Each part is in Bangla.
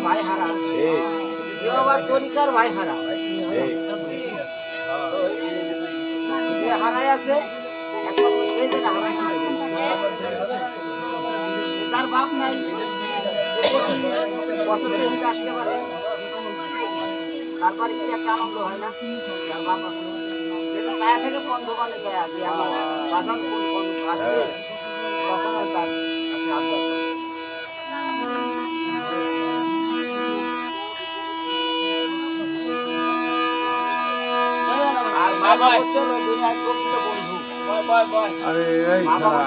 ভাই হারা তরিকার ভাই হারা হারাই আছে একমাত্র সেই যে হারাই যার বাপ নাই বছর ঈদ আসতে পারে তারপরে কি একটা আনন্দ হয় না যার বাপ আছে যেটা ছায়া থেকে বন্ধ মানে ছায়া যে আমার বাজার কোন কোন আসবে তখন তার কাছে আবদার আর বাবা হচ্ছে দুনিয়ার প্রকৃত বন্ধু। আরে এই সারা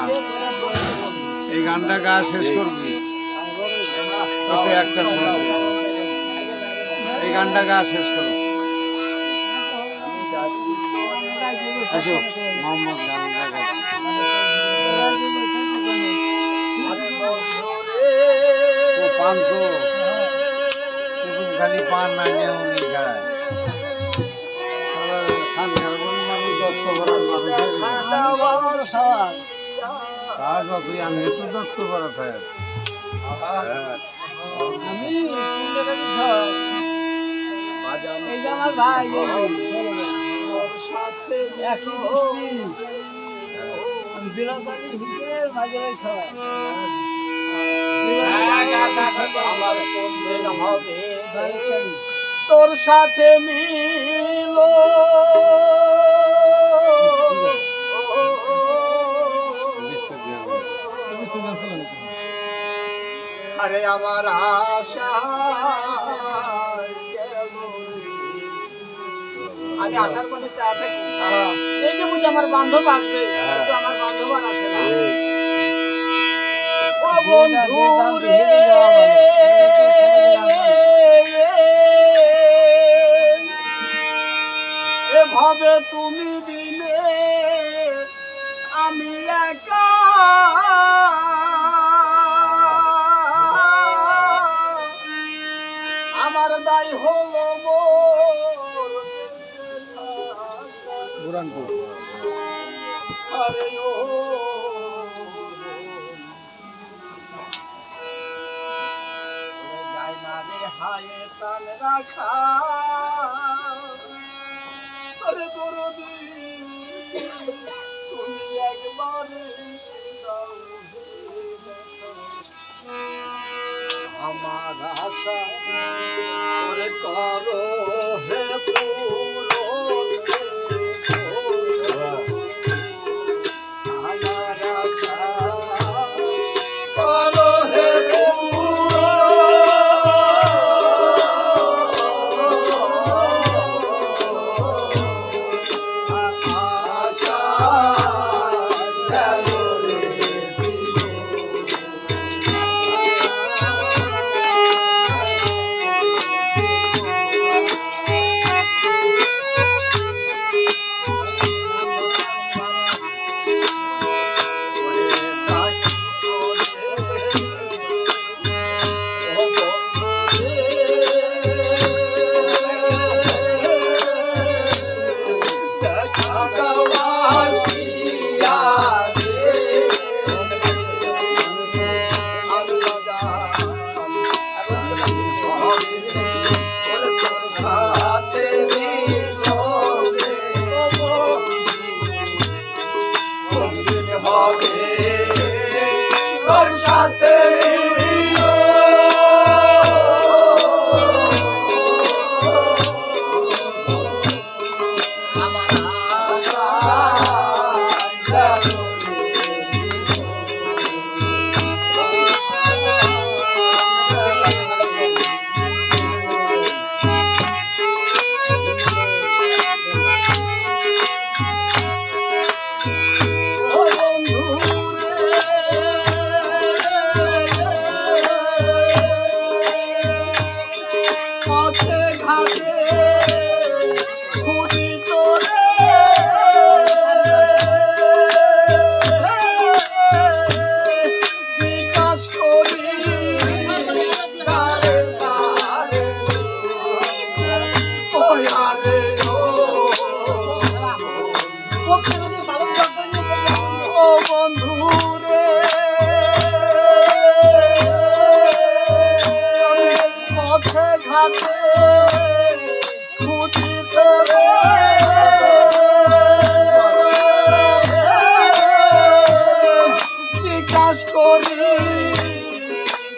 এই গানটা গা শেষ করবি ওকে একটা শোনা এই গানটা গা শেষ করো আসো মোহাম্মদ গানটা গা তো পান তো খালি পান না উনি গায় খান খান মানুষ দত্ত করার কাজ তুই আমি তো দত্ত করা থাকে আমার ভাই তোর সাথে মিল আরে আমার আশা আমি আসার পরে চা থাকি এই যে বুঝি আমার বান্ধব আসবে কিন্তু আমার বান্ধব আর আসে না ও বন্ধু রে এভাবে তুমি দিলে আমি একা আমার দায় হলো বুরানপুর আরে ও যায় না রে হায় প্রাণ রাখা আরে দরদি তুমি একবার আমার আশা করে করো হে পূরণ আমার আশা করো হে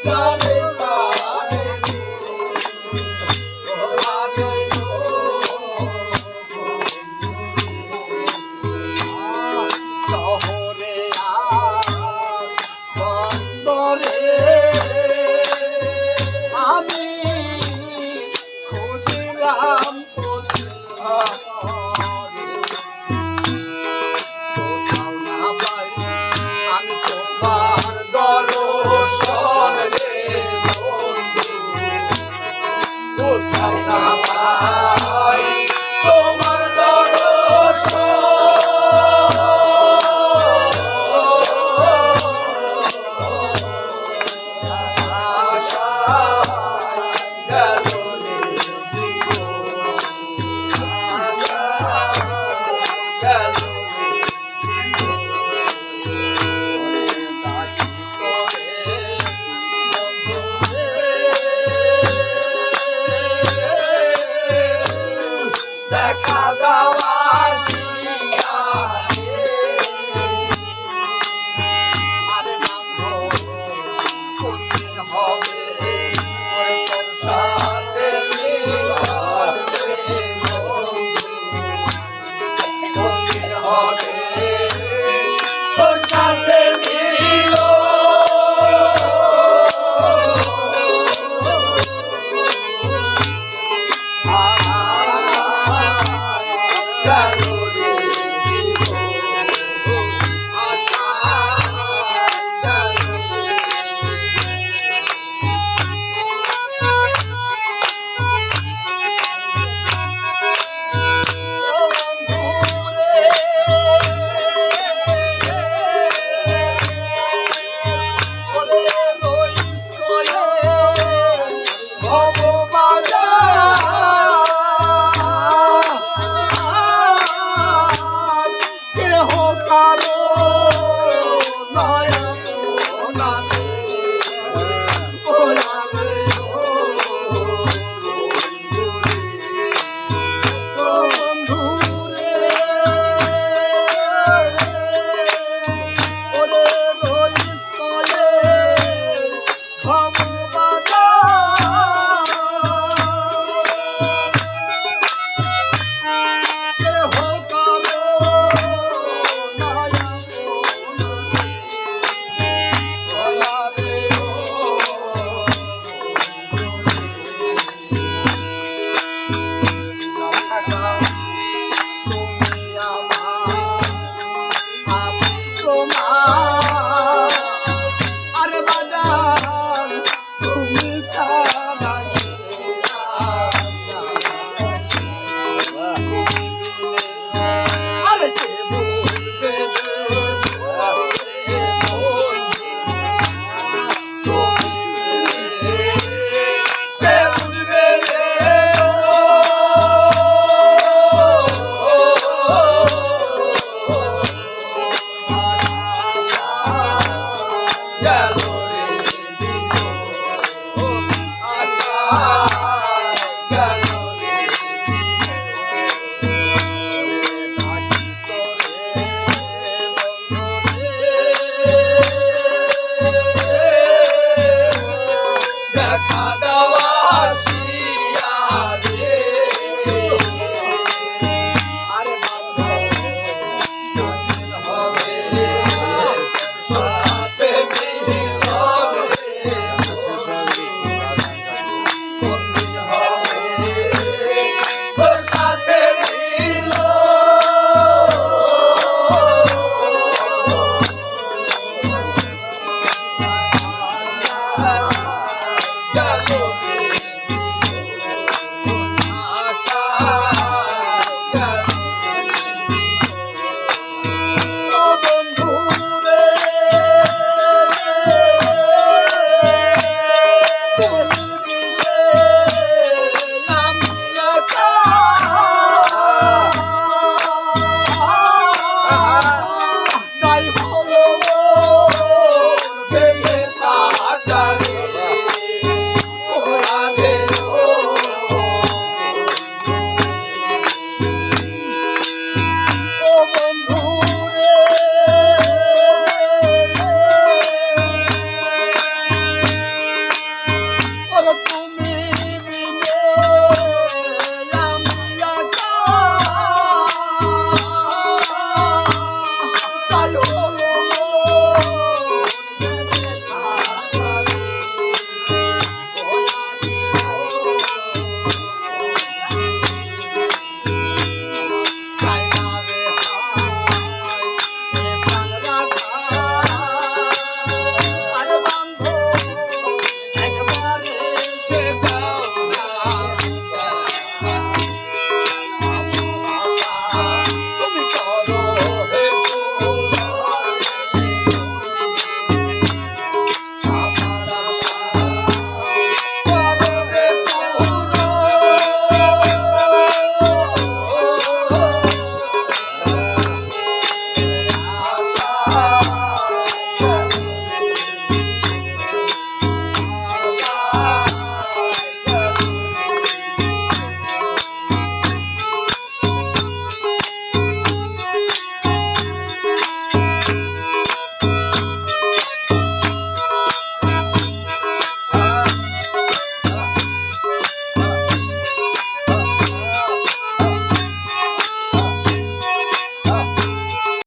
তারে তারে শহরে আর বন্দরে আমি খুঁজিলাম কোথাও না পাই আমি তোমার দর্শন রে বন্ধু কোথাও না পাই তোমার দেখা দেওয়া আরে নাম কোনদিন হবে ওরে তোর সাথে মিলন রে বন্ধু কোনদিন হবে তোর সাথে Come